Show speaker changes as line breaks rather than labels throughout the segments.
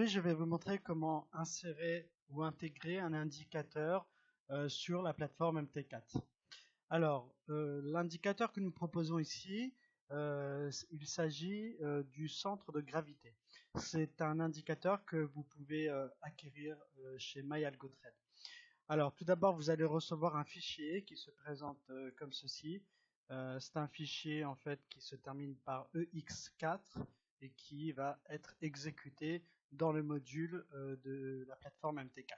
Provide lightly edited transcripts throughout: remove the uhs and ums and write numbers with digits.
Aujourd'hui, je vais vous montrer comment insérer ou intégrer un indicateur sur la plateforme MT4. Alors, l'indicateur que nous proposons ici, il s'agit du centre de gravité. C'est un indicateur que vous pouvez acquérir chez MyAlgoTrade. Alors, tout d'abord, vous allez recevoir un fichier qui se présente comme ceci. C'est un fichier en fait qui se termine par EX4 et qui va être exécuté dans le module de la plateforme MT4.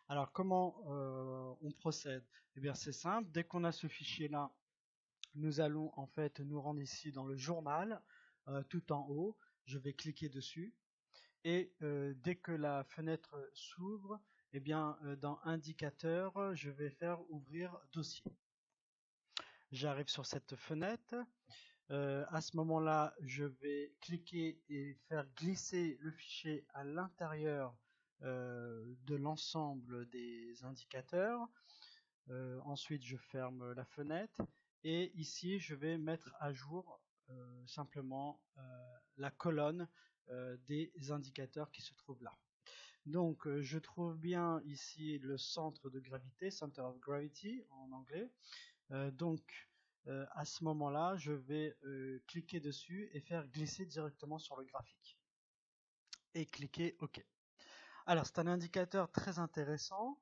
Alors, comment on procède? Eh bien, c'est simple. Dès qu'on a ce fichier-là, nous allons en fait nous rendre ici dans le journal, tout en haut. Je vais cliquer dessus. Et dès que la fenêtre s'ouvre, eh bien, dans indicateur, je vais faire ouvrir dossier. J'arrive sur cette fenêtre. À ce moment-là, je vais cliquer et faire glisser le fichier à l'intérieur de l'ensemble des indicateurs. Ensuite, je ferme la fenêtre. Et ici, je vais mettre à jour simplement la colonne des indicateurs qui se trouvent là. Donc je trouve bien ici le centre de gravité, Center of Gravity en anglais. Donc à ce moment-là, je vais cliquer dessus et faire glisser directement sur le graphique. Et cliquer OK. Alors c'est un indicateur très intéressant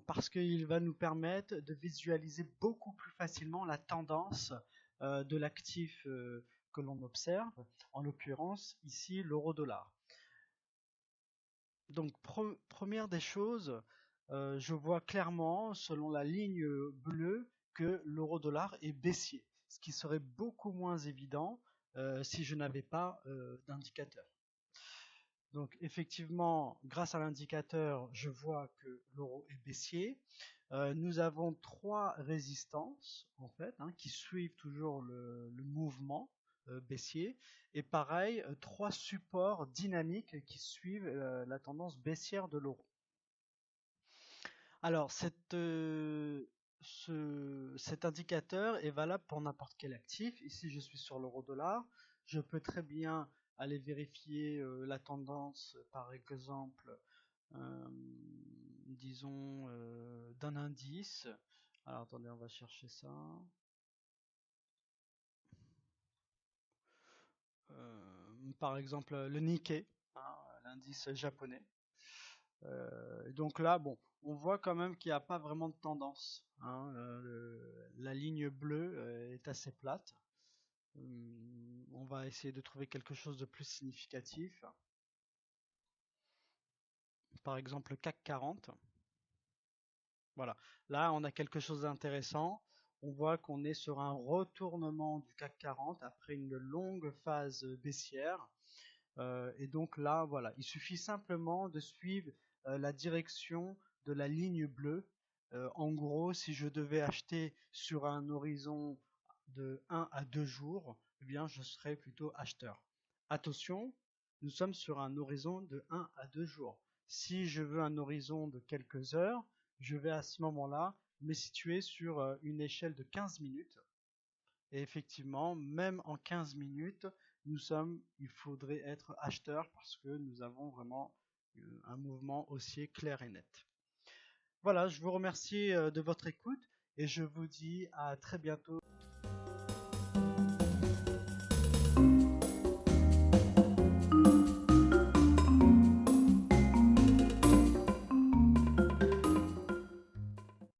parce qu'il va nous permettre de visualiser beaucoup plus facilement la tendance de l'actif que l'on observe, en l'occurrence ici l'euro-dollar. Donc première des choses, je vois clairement selon la ligne bleue que l'euro-dollar est baissier, ce qui serait beaucoup moins évident si je n'avais pas d'indicateur. Donc effectivement, grâce à l'indicateur, je vois que l'euro est baissier. Nous avons trois résistances en fait qui suivent toujours le mouvement baissier, et pareil trois supports dynamiques qui suivent la tendance baissière de l'euro. Alors cet indicateur est valable pour n'importe quel actif. Ici je suis sur l'euro-dollar, je peux très bien aller vérifier la tendance par exemple disons d'un indice. Alors attendez, on va chercher ça. Par exemple le Nikkei, l'indice japonais. Donc là, bon, on voit quand même qu'il n'y a pas vraiment de tendance. La ligne bleue est assez plate. On va essayer de trouver quelque chose de plus significatif. Par exemple le CAC 40. Voilà, là on a quelque chose d'intéressant. On voit qu'on est sur un retournement du CAC 40 après une longue phase baissière. Et donc là, voilà, il suffit simplement de suivre la direction de la ligne bleue. En gros, si je devais acheter sur un horizon de 1 à 2 jours, eh bien, je serais plutôt acheteur. Attention, nous sommes sur un horizon de 1 à 2 jours. Si je veux un horizon de quelques heures, je vais à ce moment-là me situer sur une échelle de 15 minutes. Et effectivement, même en 15 minutes, il faudrait être acheteur parce que nous avons vraiment un mouvement haussier clair et net. Voilà, je vous remercie de votre écoute et je vous dis à très bientôt.